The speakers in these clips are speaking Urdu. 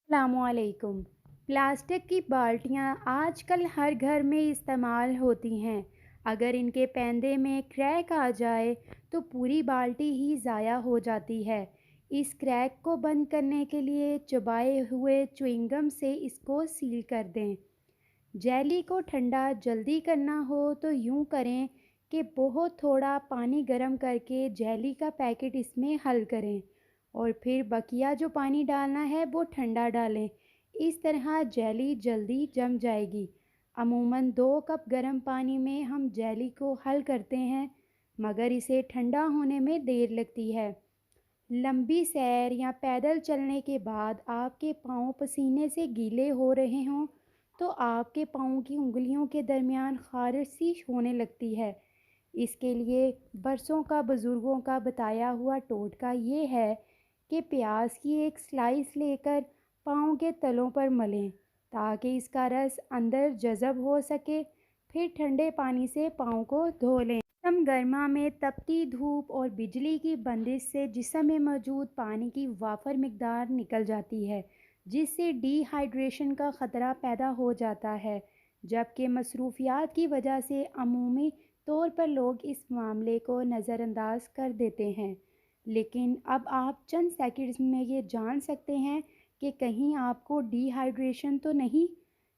السلام علیکم۔ پلاسٹک کی بالٹیاں آج کل ہر گھر میں استعمال ہوتی ہیں۔ اگر ان کے پیندے میں کریک آ جائے تو پوری بالٹی ہی ضائع ہو جاتی ہے۔ اس کریک کو بند کرنے کے لیے چبائے ہوئے چوئنگم سے اس کو سیل کر دیں۔ جیلی کو ٹھنڈا جلدی کرنا ہو تو یوں کریں کہ بہت تھوڑا پانی گرم کر کے جیلی کا پیکٹ اس میں حل کریں اور پھر بقیہ جو پانی ڈالنا ہے وہ ٹھنڈا ڈالیں۔ اس طرح جیلی جلدی جم جائے گی۔ عموماً 2 کپ گرم پانی میں ہم جیلی کو حل کرتے ہیں، مگر اسے ٹھنڈا ہونے میں دیر لگتی ہے۔ لمبی سیر یا پیدل چلنے کے بعد آپ کے پاؤں پسینے سے گیلے ہو رہے ہوں تو آپ کے پاؤں کی انگلیوں کے درمیان خارش سی ہونے لگتی ہے۔ اس کے لیے برسوں کا بزرگوں کا بتایا ہوا ٹوٹکا یہ ہے کہ پیاز کی ایک سلائس لے کر پاؤں کے تلوں پر ملیں تاکہ اس کا رس اندر جذب ہو سکے، پھر ٹھنڈے پانی سے پاؤں کو دھو لیں۔ موسم گرما میں تپتی دھوپ اور بجلی کی بندش سے جسم میں موجود پانی کی وافر مقدار نکل جاتی ہے، جس سے ڈی ہائیڈریشن کا خطرہ پیدا ہو جاتا ہے، جبکہ مصروفیات کی وجہ سے عمومی طور پر لوگ اس معاملے کو نظر انداز کر دیتے ہیں۔ لیکن اب آپ چند سیکنڈز میں یہ جان سکتے ہیں کہ کہیں آپ کو ڈی ہائیڈریشن تو نہیں۔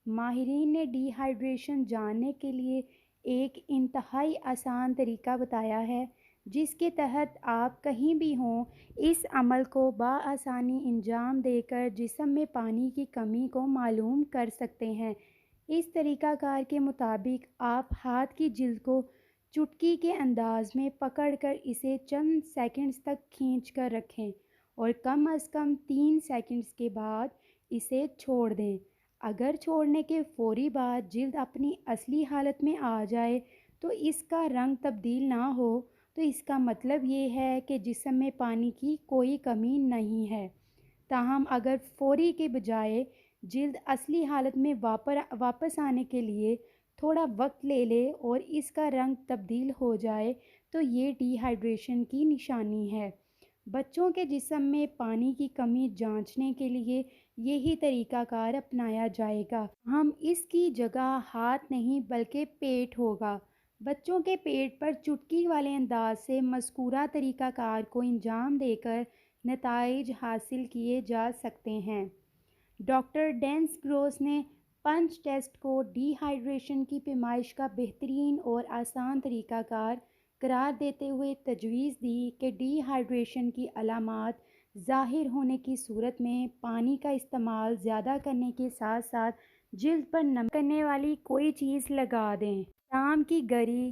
ماہرین نے ڈی ہائیڈریشن جاننے کے لیے ایک انتہائی آسان طریقہ بتایا ہے جس کے تحت آپ کہیں بھی ہوں اس عمل کو بآسانی انجام دے کر جسم میں پانی کی کمی کو معلوم کر سکتے ہیں۔ اس طریقہ کار کے مطابق آپ ہاتھ کی جلد کو چٹکی کے انداز میں پکڑ کر اسے چند سیکنڈز تک کھینچ کر رکھیں اور کم از کم 3 سیکنڈز کے بعد اسے چھوڑ دیں۔ اگر چھوڑنے کے فوری بعد جلد اپنی اصلی حالت میں آ جائے تو اس کا رنگ تبدیل نہ ہو تو اس کا مطلب یہ ہے کہ جسم میں پانی کی کوئی کمی نہیں ہے۔ تاہم اگر فوری کے بجائے جلد اصلی حالت میں واپس آنے کے لیے تھوڑا وقت لے لے اور اس کا رنگ تبدیل ہو جائے تو یہ ڈی ہائیڈریشن کی نشانی ہے۔ بچوں کے جسم میں پانی کی کمی جانچنے کے لیے یہی طریقہ کار اپنایا جائے گا۔ ہم اس کی جگہ ہاتھ نہیں بلکہ پیٹ ہوگا۔ بچوں کے پیٹ پر چٹکی والے انداز سے مذکورہ طریقہ کار کو انجام دے کر نتائج حاصل کیے جا سکتے ہیں۔ ڈاکٹر ڈینس گروس نے پنچ ٹیسٹ کو ڈی ہائیڈریشن کی پیمائش کا بہترین اور آسان طریقہ کار قرار دیتے ہوئے تجویز دی کہ ڈی ہائیڈریشن کی علامات ظاہر ہونے کی صورت میں پانی کا استعمال زیادہ کرنے کے ساتھ ساتھ جلد پر نمی کرنے والی کوئی چیز لگا دیں۔ بادام کی گری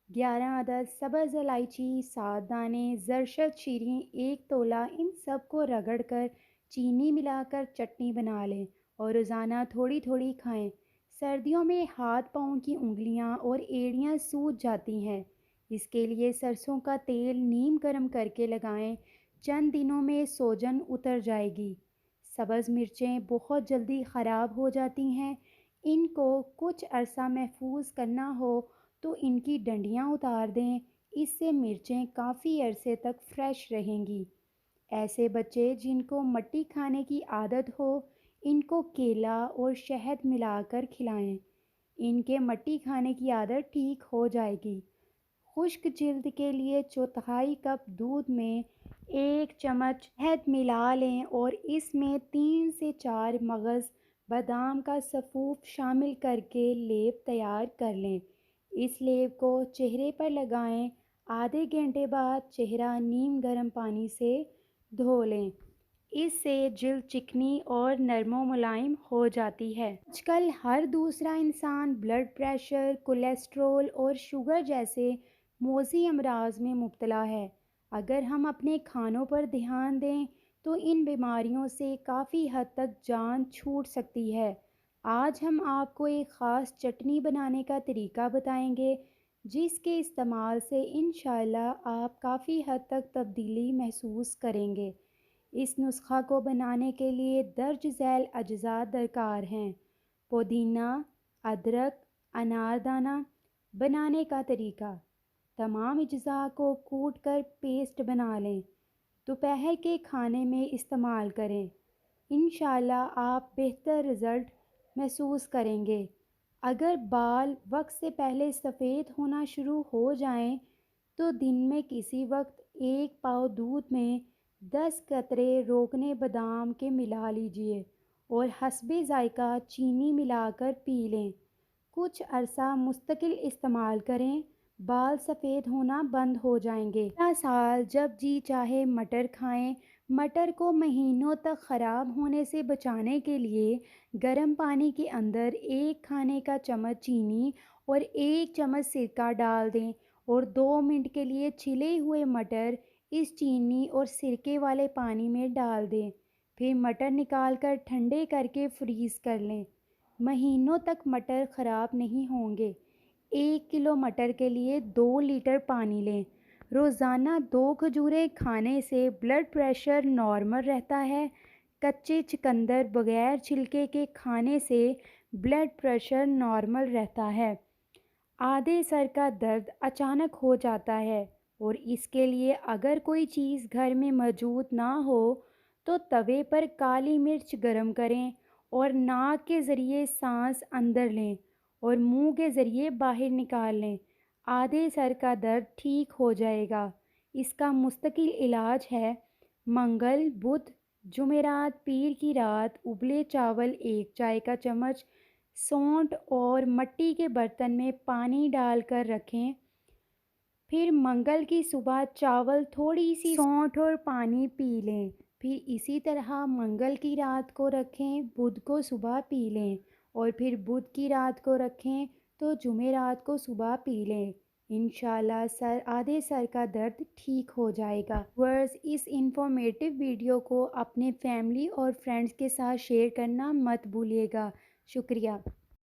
11 عدد، سبز الائچی 7 دانے، زرشت شیریں 1 تولہ، ان سب کو رگڑ کر چینی ملا کر چٹنی بنا لیں اور روزانہ تھوڑی تھوڑی کھائیں۔ سردیوں میں ہاتھ پاؤں کی انگلیاں اور ایڑیاں سوج جاتی ہیں، اس کے لیے سرسوں کا تیل نیم گرم کر کے لگائیں، چند دنوں میں سوجن اتر جائے گی۔ سبز مرچیں بہت جلدی خراب ہو جاتی ہیں، ان کو کچھ عرصہ محفوظ کرنا ہو تو ان کی ڈنڈیاں اتار دیں، اس سے مرچیں کافی عرصے تک فریش رہیں گی۔ ایسے بچے جن کو مٹی کھانے کی عادت ہو ان کو کیلا اور شہد ملا کر کھلائیں، ان کے مٹی کھانے کی عادت ٹھیک ہو جائے گی۔ خشک جلد کے لیے چوتھائی کپ دودھ میں 1 چمچ شہد ملا لیں اور اس میں 3 سے 4 مغز بادام کا سفوف شامل کر کے لیپ تیار کر لیں۔ اس لیپ کو چہرے پر لگائیں، آدھے گھنٹے بعد چہرہ نیم گرم پانی سے دھو لیں، اس سے جلد چکنی اور نرم و ملائم ہو جاتی ہے۔ آج کل ہر دوسرا انسان بلڈ پریشر، کولیسٹرول اور شوگر جیسے موذی امراض میں مبتلا ہے۔ اگر ہم اپنے کھانوں پر دھیان دیں تو ان بیماریوں سے کافی حد تک جان چھوٹ سکتی ہے۔ آج ہم آپ کو ایک خاص چٹنی بنانے کا طریقہ بتائیں گے جس کے استعمال سے انشاءاللہ آپ کافی حد تک تبدیلی محسوس کریں گے۔ اس نسخہ کو بنانے کے لیے درج ذیل اجزاء درکار ہیں: پودینہ، ادرک، اناردانہ۔ بنانے کا طریقہ: تمام اجزاء کو کوٹ کر پیسٹ بنا لیں، دوپہر کے کھانے میں استعمال کریں۔ انشاءاللہ آپ بہتر رزلٹ محسوس کریں گے۔ اگر بال وقت سے پہلے سفید ہونا شروع ہو جائیں تو دن میں کسی وقت ایک پاؤ دودھ میں 10 قطرے روکنے بادام کے ملا لیجئے اور حسب ذائقہ چینی ملا کر پی لیں۔ کچھ عرصہ مستقل استعمال کریں، بال سفید ہونا بند ہو جائیں گے۔ اگلا سال جب جی چاہے مٹر کھائیں۔ مٹر کو مہینوں تک خراب ہونے سے بچانے کے لیے گرم پانی کے اندر 1 کھانے کا چمچ چینی اور 1 چمچ سرکہ ڈال دیں اور 2 منٹ کے لیے چھلے ہوئے مٹر اس چینی اور سرکے والے پانی میں ڈال دیں۔ پھر مٹر نکال کر ٹھنڈے کر کے فریز کر لیں۔ مہینوں تک مٹر خراب نہیں ہوں گے۔ 1 کلو مٹر کے لیے 2 لیٹر پانی لیں۔ روزانہ 2 کھجوریں کھانے سے بلڈ پریشر نارمل رہتا ہے۔ کچے چقندر بغیر چھلکے کے کھانے سے بلڈ پریشر نارمل رہتا ہے۔ آدھے سر کا درد اچانک ہو جاتا ہے اور اس کے لیے اگر کوئی چیز گھر میں موجود نہ ہو تو توے پر کالی مرچ گرم کریں اور ناک کے ذریعے سانس اندر لیں اور منہ کے ذریعے باہر نکال لیں۔ آدھے سر کا درد ٹھیک ہو جائے گا۔ اس کا مستقل علاج ہے منگل، بدھ، جمعرات، پیر کی رات ابلے چاول 1 چائے کا چمچ سونڈ اور مٹی کے برتن میں پانی ڈال کر رکھیں۔ پھر منگل کی صبح چاول تھوڑی سی سونڈ اور پانی پی لیں۔ پھر اسی طرح منگل کی رات کو رکھیں، بدھ کو صبح پی لیں اور پھر بدھ کی رات کو رکھیں تو جمعرات کو صبح پی لیں۔ انشاءاللہ آدھے سر کا درد ٹھیک ہو جائے گا۔ ورز اس انفارمیٹیو ویڈیو کو اپنے فیملی اور فرینڈز کے ساتھ شیئر کرنا مت بھولیے گا۔ شکریہ۔